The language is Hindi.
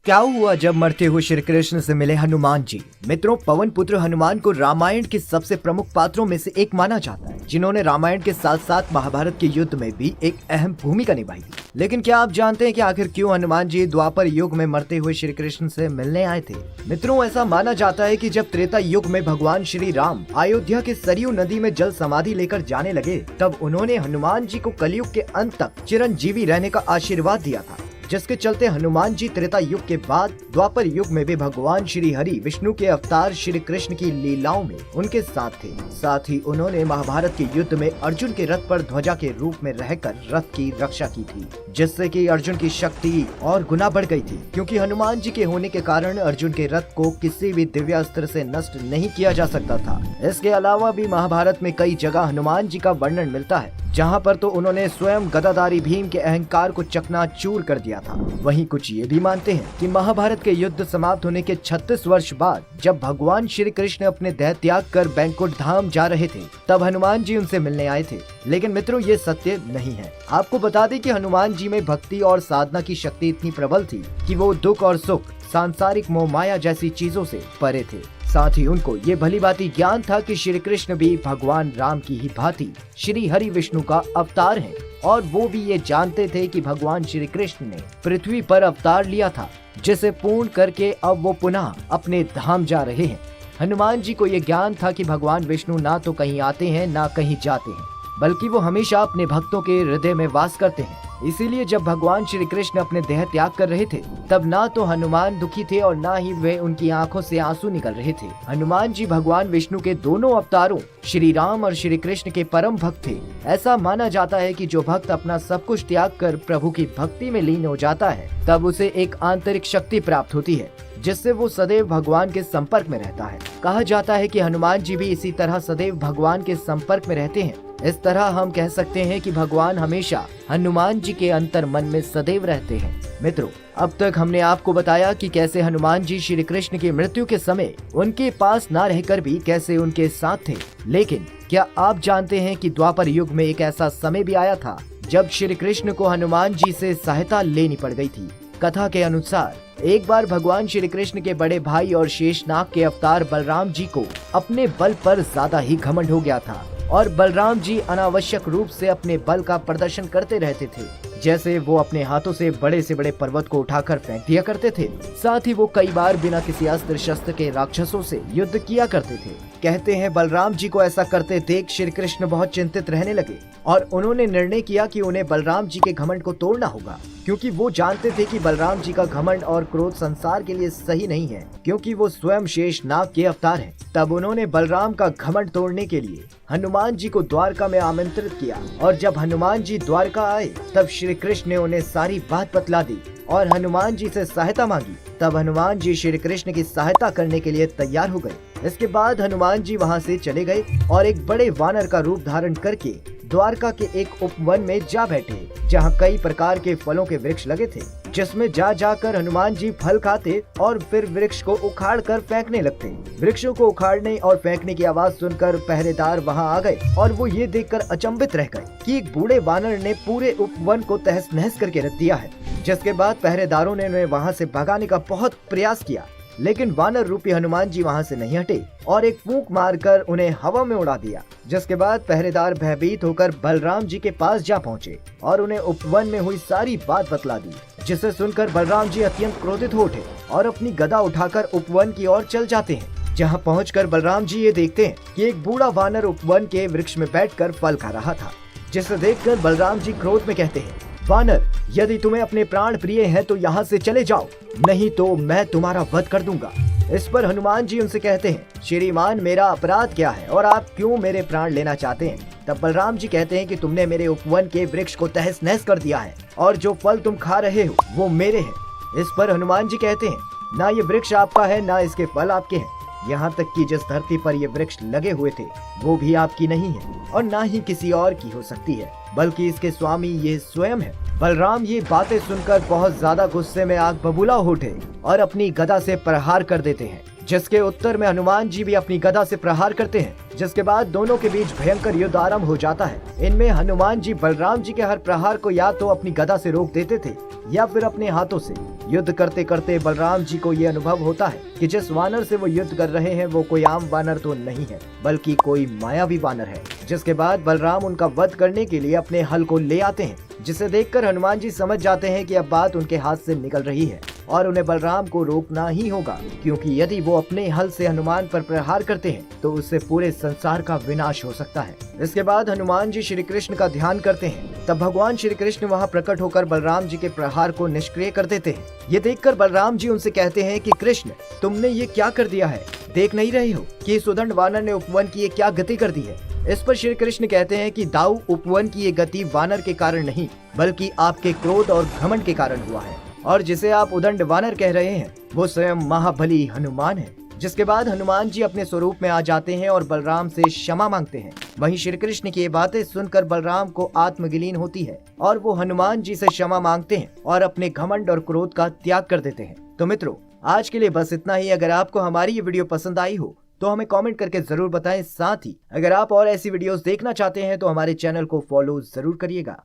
क्या हुआ जब मरते हुए श्री कृष्ण से मिले हनुमान जी। मित्रों, पवन पुत्र हनुमान को रामायण के सबसे प्रमुख पात्रों में से एक माना जाता है, जिन्होंने रामायण के साथ साथ महाभारत के युद्ध में भी एक अहम भूमिका निभाई थी। लेकिन क्या आप जानते हैं कि आखिर क्यों हनुमान जी द्वापर युग में मरते हुए श्री कृष्ण से मिलने आए थे? मित्रों, ऐसा माना जाता है कि जब त्रेता युग में भगवान श्री राम अयोध्या के सरयू नदी में जल समाधि लेकर जाने लगे, तब उन्होंने हनुमान जी को कलयुग के अंत तक चिरंजीवी रहने का आशीर्वाद दिया था, जिसके चलते हनुमान जी त्रेता युग के बाद द्वापर युग में भी भगवान श्री हरि विष्णु के अवतार श्री कृष्ण की लीलाओं में उनके साथ थे। साथ ही उन्होंने महाभारत के युद्ध में अर्जुन के रथ पर ध्वजा के रूप में रहकर रथ की रक्षा की थी, जिससे कि अर्जुन की शक्ति और गुना बढ़ गई थी, क्योंकि हनुमान जी के होने के कारण अर्जुन के रथ को किसी भी दिव्य अस्त्र से नष्ट नहीं किया जा सकता था। इसके अलावा भी महाभारत में कई जगह हनुमान जी का वर्णन मिलता है, जहाँ पर तो उन्होंने स्वयं गदाधारी भीम के अहंकार को चकनाचूर कर दिया था। वहीं कुछ ये भी मानते हैं कि महाभारत के युद्ध समाप्त होने के 36 वर्ष बाद जब भगवान श्री कृष्ण अपने देह त्याग कर बैकुंठ धाम जा रहे थे, तब हनुमान जी उनसे मिलने आए थे। लेकिन मित्रों, ये सत्य नहीं है। आपको बता दें कि हनुमान जी में भक्ति और साधना की शक्ति इतनी प्रबल थी कि वो दुख और सुख, सांसारिक मोह माया जैसी चीजों से परे थे। साथ ही उनको ये भली भांति ज्ञान था कि श्री कृष्ण भी भगवान राम की ही भांति श्री हरि विष्णु का अवतार हैं, और वो भी ये जानते थे कि भगवान श्री कृष्ण ने पृथ्वी पर अवतार लिया था, जिसे पूर्ण करके अब वो पुनः अपने धाम जा रहे हैं। हनुमान जी को ये ज्ञान था कि भगवान विष्णु ना तो कहीं आते हैं ना कहीं जाते हैं, बल्कि वो हमेशा अपने भक्तों के हृदय में वास करते हैं। इसीलिए जब भगवान श्री कृष्ण अपने देह त्याग कर रहे थे, तब ना तो हनुमान दुखी थे और ना ही वे उनकी आंखों से आंसू निकल रहे थे। हनुमान जी भगवान विष्णु के दोनों अवतारों श्री राम और श्री कृष्ण के परम भक्त थे। ऐसा माना जाता है कि जो भक्त अपना सब कुछ त्याग कर प्रभु की भक्ति में लीन हो जाता है, तब उसे एक आंतरिक शक्ति प्राप्त होती है, जिससे वो सदैव भगवान के संपर्क में रहता है। कहा जाता है कि हनुमान जी भी इसी तरह सदैव भगवान के संपर्क में रहते हैं। इस तरह हम कह सकते हैं कि भगवान हमेशा हनुमान जी के अंतर मन में सदैव रहते हैं। मित्रों, अब तक हमने आपको बताया कि कैसे हनुमान जी श्री कृष्ण की मृत्यु के समय उनके पास ना रहकर भी कैसे उनके साथ थे। लेकिन क्या आप जानते हैं कि द्वापर युग में एक ऐसा समय भी आया था जब श्री कृष्ण को हनुमान जी से सहायता लेनी पड़ गई थी। कथा के अनुसार एक बार भगवान श्री कृष्ण के बड़े भाई और शेषनाग के अवतार बलराम जी को अपने बल पर ज्यादा ही घमंड हो गया था, और बलराम जी अनावश्यक रूप से अपने बल का प्रदर्शन करते रहते थे। जैसे वो अपने हाथों से बड़े पर्वत को उठाकर फेंक दिया करते थे। साथ ही वो कई बार बिना किसी अस्त्र शस्त्र के राक्षसों से युद्ध किया करते थे। कहते हैं बलराम जी को ऐसा करते देख श्री कृष्ण बहुत चिंतित रहने लगे, और उन्होंने निर्णय किया कि उन्हें बलराम जी के घमंड को तोड़ना होगा, क्योंकि वो जानते थे कि बलराम जी का घमंड और क्रोध संसार के लिए सही नहीं है, क्योंकि वो स्वयं शेषनाग के अवतार हैं। तब उन्होंने बलराम का घमंड तोड़ने के लिए हनुमान जी को द्वारका में आमंत्रित किया, और जब हनुमान जी द्वारका आए, तब श्री कृष्ण ने उन्हें सारी बात बतला दी और हनुमान जी से सहायता मांगी। तब हनुमान जी श्री कृष्ण की सहायता करने के लिए तैयार हो गए। इसके बाद हनुमान जी वहां से चले गए और एक बड़े वानर का रूप धारण करके द्वारका के एक उपवन में जा बैठे, जहां कई प्रकार के फलों के वृक्ष लगे थे, जिसमें जा जाकर हनुमान जी फल खाते और फिर वृक्ष को उखाड़ कर फेंकने लगते। वृक्षों को उखाड़ने और फेंकने की आवाज सुनकर पहरेदार वहां आ गए, और वो ये देखकर अचंभित रह गए कि एक बूढ़े वानर ने पूरे उपवन को तहस नहस करके रख दिया है। जिसके बाद पहरेदारों ने उन्हें वहां से भगाने का बहुत प्रयास किया, लेकिन वानर रूपी हनुमान जी वहां से नहीं हटे और एक फूंक मारकर उन्हें हवा में उड़ा दिया। जिसके बाद पहरेदार भयभीत होकर बलराम जी के पास जा पहुंचे और उन्हें उपवन में हुई सारी बात बतला दी, जिसे सुनकर बलराम जी अत्यंत क्रोधित हो उठे और अपनी गदा उठाकर उपवन की ओर चल जाते हैं। जहां पहुंचकर बलराम जी ये देखते हैं कि एक बूढ़ा वानर उपवन के वृक्ष में बैठकर फल खा रहा था, जिसे देखकर बलराम जी क्रोध में कहते हैं, वानर, यदि तुम्हें अपने प्राण प्रिय हैं तो यहाँ से चले जाओ, नहीं तो मैं तुम्हारा वध कर दूंगा। इस पर हनुमान जी उनसे कहते हैं, श्रीमान, मेरा अपराध क्या है और आप क्यों मेरे प्राण लेना चाहते हैं? तब बलराम जी कहते हैं कि तुमने मेरे उपवन के वृक्ष को तहस नहस कर दिया है और जो फल तुम खा रहे हो वो मेरे हैं। इस पर हनुमान जी कहते हैं, ना ये वृक्ष आपका है ना इसके फल आपके हैं, यहाँ तक कि जिस धरती पर ये वृक्ष लगे हुए थे वो भी आपकी नहीं है और ना ही किसी और की हो सकती है, बल्कि इसके स्वामी ये स्वयं है। बलराम ये बातें सुनकर बहुत ज्यादा गुस्से में आग बबूला हो उठे और अपनी गदा से प्रहार कर देते हैं, जिसके उत्तर में हनुमान जी भी अपनी गदा से प्रहार करते हैं। जिसके बाद दोनों के बीच भयंकर युद्ध आरंभ हो जाता है। इनमें हनुमान जी बलराम जी के हर प्रहार को या तो अपनी गदा से रोक देते थे या फिर अपने हाथों से युद्ध करते करते बलराम जी को ये अनुभव होता है कि जिस वानर से वो युद्ध कर रहे हैं वो कोई आम वानर तो नहीं है, बल्कि कोई मायावी वानर है। जिसके बाद बलराम उनका वध करने के लिए अपने हल को ले आते हैं, जिसे देखकर हनुमान जी समझ जाते हैं कि अब बात उनके हाथ से निकल रही है और उन्हें बलराम को रोकना ही होगा, क्योंकि यदि वो अपने हल से हनुमान पर प्रहार करते हैं तो उससे पूरे संसार का विनाश हो सकता है। इसके बाद हनुमान जी श्री कृष्ण का ध्यान करते हैं। तब भगवान श्री कृष्ण वहां प्रकट होकर बलराम जी के प्रहार को निष्क्रिय कर देते हैं। ये देखकर बलराम जी उनसे कहते हैं कि कृष्ण, तुमने ये क्या कर दिया है? देख नहीं रहे हो कि इस उदंड वानर ने उपवन की ये क्या गति कर दी है? इस पर श्री कृष्ण कहते हैं कि दाऊ, उपवन की ये गति वानर के कारण नहीं, बल्कि आपके क्रोध और घमंड के कारण हुआ है, और जिसे आप उदंड वानर कह रहे हैं वो स्वयं महाबली हनुमान है। जिसके बाद हनुमान जी अपने स्वरूप में आ जाते हैं और बलराम से क्षमा मांगते हैं। वहीं श्री कृष्ण की ये बातें सुनकर बलराम को आत्मगिलीन होती है और वो हनुमान जी से क्षमा मांगते हैं और अपने घमंड और क्रोध का त्याग कर देते हैं। तो मित्रों, आज के लिए बस इतना ही। अगर आपको हमारी ये वीडियो पसंद आई हो तो हमें कमेंट करके जरूर बताएं। साथ ही अगर आप और ऐसी वीडियोस देखना चाहते हैं तो हमारे चैनल को फॉलो जरूर करिएगा।